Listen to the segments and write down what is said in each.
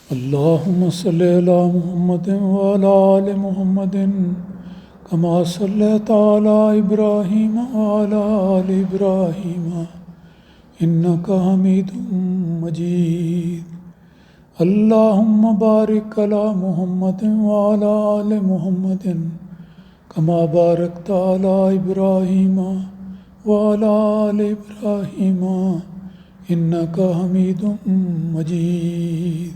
اللهم صل على محمد وعلى آل محمد كما صليت على إبراهيم وعلى آل إبراهيم إنك حميد مجيد. اللهم بارك على محمد وعلى آل محمد كما باركت على إبراهيم وعلى آل إبراهيم إنك حميد مجيد.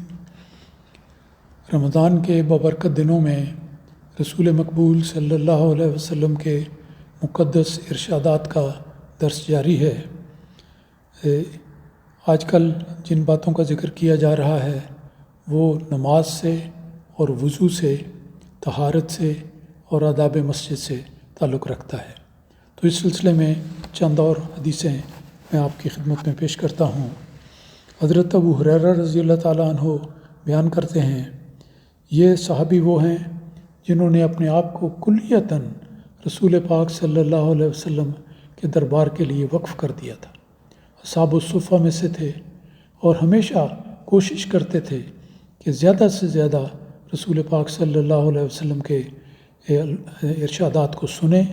رمضان کے بابرکت دنوں میں رسول مقبول صلی اللہ علیہ وسلم کے مقدس ارشادات کا درس جاری ہے. آج کل جن باتوں کا ذکر کیا جا رہا ہے وہ نماز سے اور وضو سے، طہارت سے اور آداب مسجد سے تعلق رکھتا ہے. تو اس سلسلے میں چند اور حدیثیں میں آپ کی خدمت میں پیش کرتا ہوں. حضرت ابو ہریرہ رضی اللہ تعالیٰ عنہ بیان کرتے ہیں، یہ صحابی وہ ہیں جنہوں نے اپنے آپ کو کلیتاً رسول پاک صلی اللہ علیہ وسلم کے دربار کے لیے وقف کر دیا تھا. اصحاب الصفہ میں سے تھے اور ہمیشہ کوشش کرتے تھے کہ زیادہ سے زیادہ رسول پاک صلی اللہ علیہ وسلم کے ارشادات کو سنیں،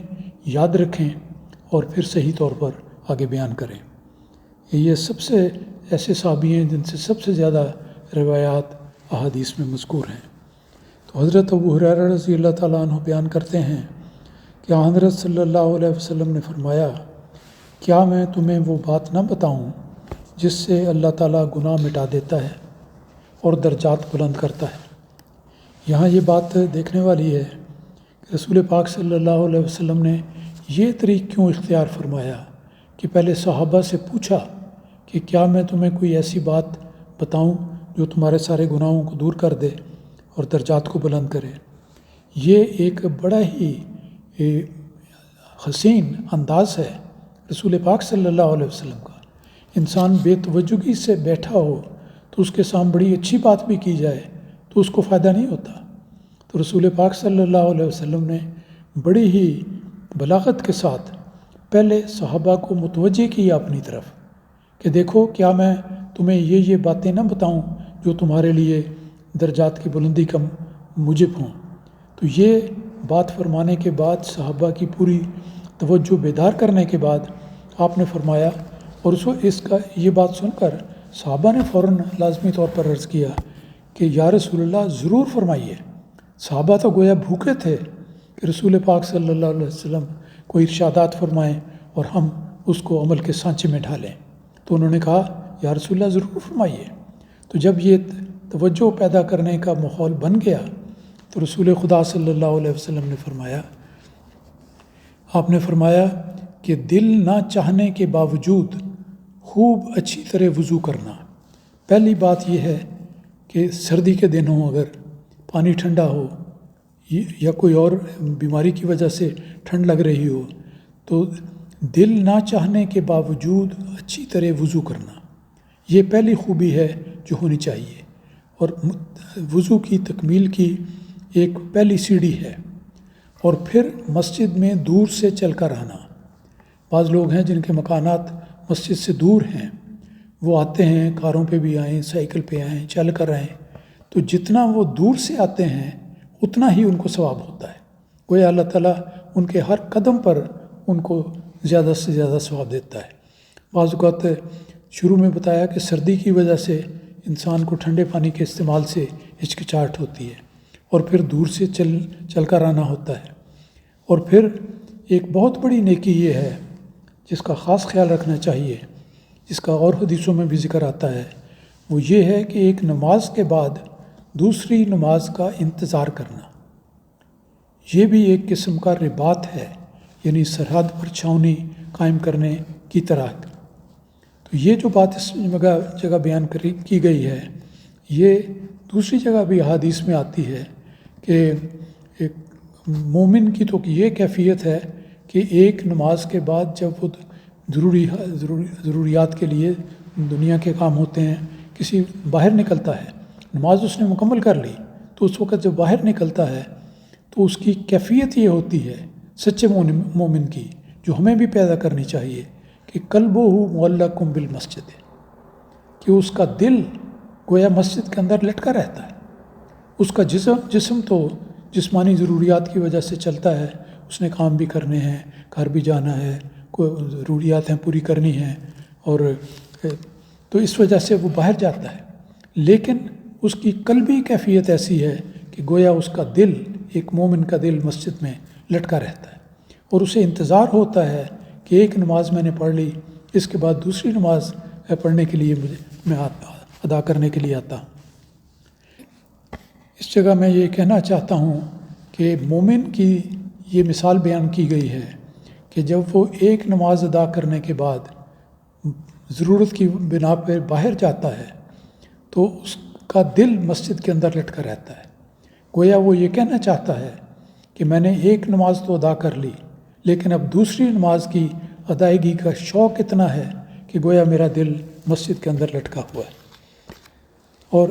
یاد رکھیں اور پھر صحیح طور پر آگے بیان کریں. یہ سب سے ایسے صحابی ہیں جن سے سب سے زیادہ روایات احادیث میں مذکور ہیں. تو حضرت ابو ہریرہ رضی اللہ تعالیٰ عنہ بیان کرتے ہیں کہ حضرت صلی اللہ علیہ وسلم نے فرمایا، کیا میں تمہیں وہ بات نہ بتاؤں جس سے اللہ تعالیٰ گناہ مٹا دیتا ہے اور درجات بلند کرتا ہے. یہاں یہ بات دیکھنے والی ہے کہ رسول پاک صلی اللہ علیہ وسلم نے یہ طریق کیوں اختیار فرمایا کہ پہلے صحابہ سے پوچھا کہ کیا میں تمہیں کوئی ایسی بات بتاؤں جو تمہارے سارے گناہوں کو دور کر دے اور درجات کو بلند کرے. یہ ایک بڑا ہی حسین انداز ہے رسول پاک صلی اللہ علیہ وسلم کا. انسان بے توجہی سے بیٹھا ہو تو اس کے سامنے بڑی اچھی بات بھی کی جائے تو اس کو فائدہ نہیں ہوتا. تو رسول پاک صلی اللہ علیہ وسلم نے بڑی ہی بلاغت کے ساتھ پہلے صحابہ کو متوجہ کیا اپنی طرف کہ دیکھو کیا میں تمہیں یہ باتیں نہ بتاؤں جو تمہارے لیے درجات کی بلندی کا موجب ہوں. تو یہ بات فرمانے کے بعد صحابہ کی پوری توجہ بیدار کرنے کے بعد آپ نے فرمایا، اور اس کا یہ بات سن کر صحابہ نے فوراً لازمی طور پر عرض کیا کہ یا رسول اللہ ضرور فرمائیے. صحابہ تو گویا بھوکے تھے کہ رسول پاک صلی اللہ علیہ وسلم کو ارشادات فرمائیں اور ہم اس کو عمل کے سانچے میں ڈھالیں. تو انہوں نے کہا یا رسول اللہ ضرور فرمائیے. تو جب یہ توجہ پیدا کرنے کا ماحول بن گیا تو رسول خدا صلی اللہ علیہ وسلم نے فرمایا، آپ نے فرمایا کہ دل نہ چاہنے کے باوجود خوب اچھی طرح وضو کرنا. پہلی بات یہ ہے کہ سردی کے دن ہوں، اگر پانی ٹھنڈا ہو یا کوئی اور بیماری کی وجہ سے ٹھنڈ لگ رہی ہو تو دل نہ چاہنے کے باوجود اچھی طرح وضو کرنا، یہ پہلی خوبی ہے جو ہونی چاہیے اور وضو کی تکمیل کی ایک پہلی سیڑھی ہے. اور پھر مسجد میں دور سے چل کر آنا. بعض لوگ ہیں جن کے مکانات مسجد سے دور ہیں، وہ آتے ہیں کاروں پہ بھی آئیں، سائیکل پہ آئیں، چل کر آئیں، تو جتنا وہ دور سے آتے ہیں اتنا ہی ان کو ثواب ہوتا ہے. گویا اللہ تعالیٰ ان کے ہر قدم پر ان کو زیادہ سے زیادہ ثواب دیتا ہے. بعض اوقات شروع میں بتایا کہ سردی کی وجہ سے انسان کو ٹھنڈے پانی کے استعمال سے ہچکچاہٹ ہوتی ہے اور پھر دور سے چل کر آنا ہوتا ہے. اور پھر ایک بہت بڑی نیکی یہ ہے جس کا خاص خیال رکھنا چاہیے، جس کا اور حدیثوں میں بھی ذکر آتا ہے، وہ یہ ہے کہ ایک نماز کے بعد دوسری نماز کا انتظار کرنا. یہ بھی ایک قسم کا رباط ہے، یعنی سرحد پر چھاؤنی قائم کرنے کی طرح. تو یہ جو بات اس جگہ بیان کی گئی ہے، یہ دوسری جگہ بھی احادیث میں آتی ہے کہ ایک مومن کی تو یہ کیفیت ہے کہ ایک نماز کے بعد جب وہ ضروریات کے لیے دنیا کے کام ہوتے ہیں، کسی باہر نکلتا ہے، نماز اس نے مکمل کر لی، تو اس وقت جب باہر نکلتا ہے تو اس کی کیفیت یہ ہوتی ہے سچے مومن کی، جو ہمیں بھی پیدا کرنی چاہیے، کہ قلبہ معلق بالمسجد، کہ اس کا دل گویا مسجد کے اندر لٹکا رہتا ہے. اس کا جسم تو جسمانی ضروریات کی وجہ سے چلتا ہے، اس نے کام بھی کرنے ہیں، گھر بھی جانا ہے، کوئی ضروریات ہیں پوری کرنی ہیں، اور تو اس وجہ سے وہ باہر جاتا ہے. لیکن اس کی قلبی کیفیت ایسی ہے کہ گویا اس کا دل، ایک مومن کا دل مسجد میں لٹکا رہتا ہے، اور اسے انتظار ہوتا ہے کہ ایک نماز میں نے پڑھ لی، اس کے بعد دوسری نماز پڑھنے کے لیے میں ادا کرنے کے لیے آتا ہوں. اس جگہ میں یہ کہنا چاہتا ہوں کہ مومن کی یہ مثال بیان کی گئی ہے کہ جب وہ ایک نماز ادا کرنے کے بعد ضرورت کی بنا پہ باہر جاتا ہے تو اس کا دل مسجد کے اندر لٹکا رہتا ہے. گویا وہ یہ کہنا چاہتا ہے کہ میں نے ایک نماز تو ادا کر لی، لیکن اب دوسری نماز کی ادائیگی کا شوق اتنا ہے کہ گویا میرا دل مسجد کے اندر لٹکا ہوا ہے. اور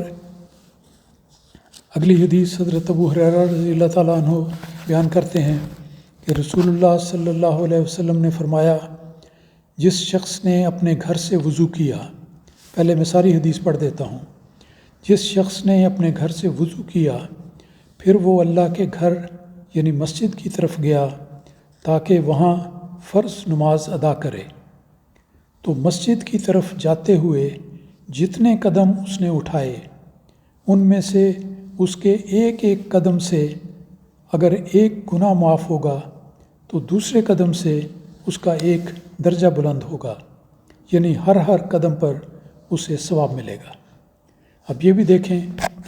اگلی حدیث حضرت ابو ہریرہ رضی اللہ تعالیٰ عنہ بیان کرتے ہیں کہ رسول اللہ صلی اللہ علیہ وسلم نے فرمایا، جس شخص نے اپنے گھر سے وضو کیا، پہلے میں ساری حدیث پڑھ دیتا ہوں، جس شخص نے اپنے گھر سے وضو کیا پھر وہ اللہ کے گھر یعنی مسجد کی طرف گیا تاکہ وہاں فرض نماز ادا کرے، تو مسجد کی طرف جاتے ہوئے جتنے قدم اس نے اٹھائے ان میں سے اس کے ایک ایک قدم سے اگر ایک گناہ معاف ہوگا تو دوسرے قدم سے اس کا ایک درجہ بلند ہوگا، یعنی ہر قدم پر اسے ثواب ملے گا. اب یہ بھی دیکھیں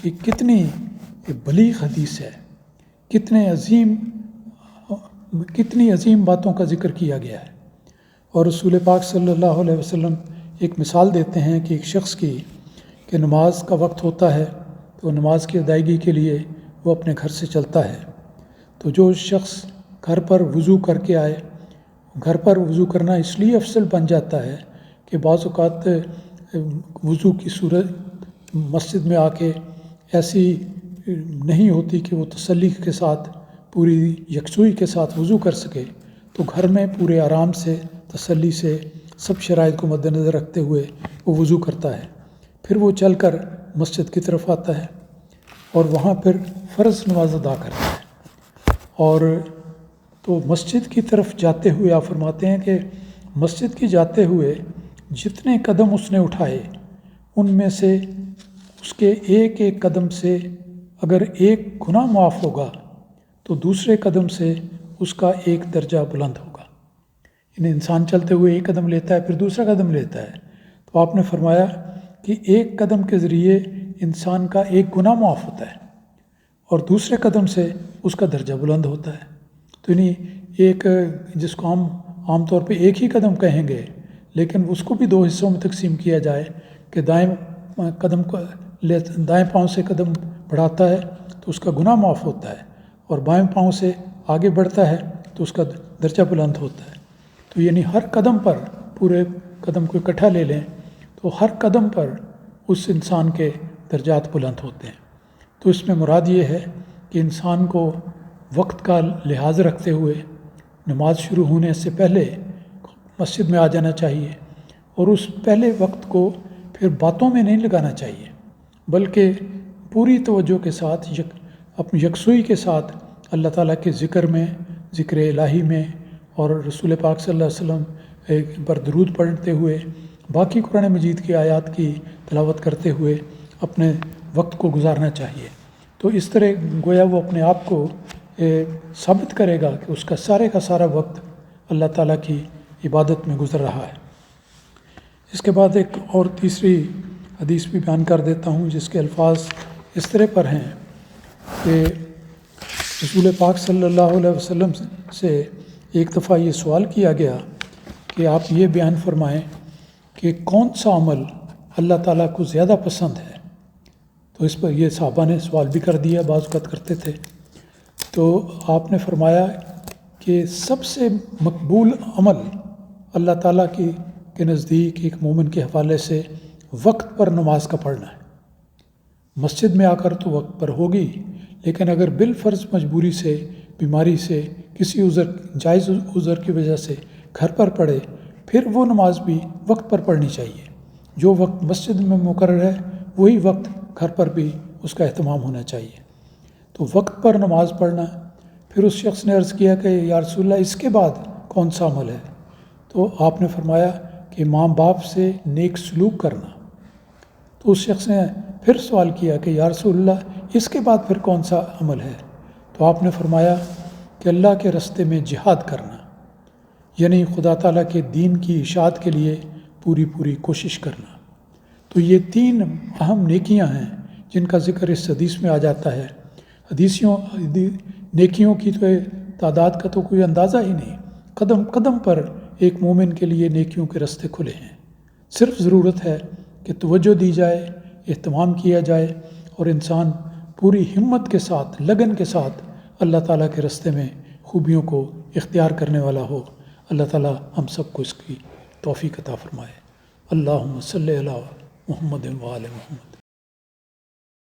کہ کتنی بلیغ حدیث ہے، کتنی عظیم باتوں کا ذکر کیا گیا ہے. اور رسول پاک صلی اللہ علیہ وسلم ایک مثال دیتے ہیں کہ ایک شخص کی کہ نماز کا وقت ہوتا ہے تو نماز کی ادائیگی کے لیے وہ اپنے گھر سے چلتا ہے، تو جو شخص گھر پر وضو کر کے آئے، گھر پر وضو کرنا اس لیے افضل بن جاتا ہے کہ بعض اوقات وضو کی صورت مسجد میں آ کے ایسی نہیں ہوتی کہ وہ تسلی کے ساتھ پوری یکسوئی کے ساتھ وضو کر سکے، تو گھر میں پورے آرام سے تسلی سے سب شرائط کو مد نظر رکھتے ہوئے وہ وضو کرتا ہے. پھر وہ چل کر مسجد کی طرف آتا ہے اور وہاں پھر فرض نماز ادا کرتا ہے. اور تو مسجد کی طرف جاتے ہوئے آپ فرماتے ہیں کہ مسجد کی جاتے ہوئے جتنے قدم اس نے اٹھائے ان میں سے اس کے ایک ایک قدم سے اگر ایک گناہ معاف ہوگا تو دوسرے قدم سے اس کا ایک درجہ بلند ہوگا. یعنی انسان چلتے ہوئے ایک قدم لیتا ہے پھر دوسرا قدم لیتا ہے، تو آپ نے فرمایا کہ ایک قدم کے ذریعے انسان کا ایک گناہ معاف ہوتا ہے اور دوسرے قدم سے اس کا درجہ بلند ہوتا ہے. تو یعنی ایک جس کو ہم عام طور پہ ایک ہی قدم کہیں گے، لیکن اس کو بھی دو حصوں میں تقسیم کیا جائے کہ دائیں پاؤں سے قدم بڑھاتا ہے تو اس کا گناہ معاف ہوتا ہے، اور بائیں پاؤں سے آگے بڑھتا ہے تو اس کا درجہ بلند ہوتا ہے. تو یعنی ہر قدم پر، پورے قدم کو اکٹھا لے لیں تو ہر قدم پر اس انسان کے درجات بلند ہوتے ہیں. تو اس میں مراد یہ ہے کہ انسان کو وقت کا لحاظ رکھتے ہوئے نماز شروع ہونے سے پہلے مسجد میں آ جانا چاہیے، اور اس پہلے وقت کو پھر باتوں میں نہیں لگانا چاہیے، بلکہ پوری توجہ کے ساتھ اپنی یکسوئی کے ساتھ اللہ تعالیٰ کے ذکر میں، ذکر الہی میں، اور رسول پاک صلی اللہ علیہ وسلم پر درود پڑھتے ہوئے، باقی قرآن مجید کی آیات کی تلاوت کرتے ہوئے اپنے وقت کو گزارنا چاہیے. تو اس طرح گویا وہ اپنے آپ کو ثابت کرے گا کہ اس کا سارا وقت اللہ تعالیٰ کی عبادت میں گزر رہا ہے. اس کے بعد ایک اور تیسری حدیث بھی بیان کر دیتا ہوں جس کے الفاظ اس طرح پر ہیں کہ رسول پاک صلی اللہ علیہ وسلم سے ایک دفعہ یہ سوال کیا گیا کہ آپ یہ بیان فرمائیں کہ کون سا عمل اللہ تعالیٰ کو زیادہ پسند ہے. تو اس پر یہ صحابہ نے سوال بھی کر دیا، بعض اوقات کرتے تھے. تو آپ نے فرمایا کہ سب سے مقبول عمل اللہ تعالیٰ کے نزدیک ایک مومن کے حوالے سے وقت پر نماز کا پڑھنا ہے. مسجد میں آ کر تو وقت پر ہوگی، لیکن اگر بالفرض مجبوری سے، بیماری سے، کسی جائز عذر کی وجہ سے گھر پر پڑھے، پھر وہ نماز بھی وقت پر پڑھنی چاہیے. جو وقت مسجد میں مقرر ہے وہی وقت گھر پر بھی اس کا اہتمام ہونا چاہیے۔ تو وقت پر نماز پڑھنا۔ پھر اس شخص نے عرض کیا کہ یا رسول اللہ اس کے بعد کون سا عمل ہے؟ تو آپ نے فرمایا کہ ماں باپ سے نیک سلوک کرنا۔ تو اس شخص نے پھر سوال کیا کہ یا رسول اللہ اس کے بعد پھر کون سا عمل ہے؟ تو آپ نے فرمایا کہ اللہ کے راستے میں جہاد کرنا، یعنی خدا تعالیٰ کے دین کی اشاعت کے لیے پوری کوشش کرنا۔ تو یہ 3 اہم نیکیاں ہیں جن کا ذکر اس حدیث میں آ جاتا ہے۔ نیکیوں کی تو تعداد کا تو کوئی اندازہ ہی نہیں، قدم قدم پر ایک مومن کے لیے نیکیوں کے راستے کھلے ہیں۔ صرف ضرورت ہے کہ توجہ دی جائے، اہتمام کیا جائے، اور انسان پوری ہمت کے ساتھ، لگن کے ساتھ اللہ تعالیٰ کے راستے میں خوبیوں کو اختیار کرنے والا ہو۔ اللہ تعالیٰ ہم سب کو اس کی توفیق عطا فرمائے۔ اللہم صلی علی محمد و آل محمد۔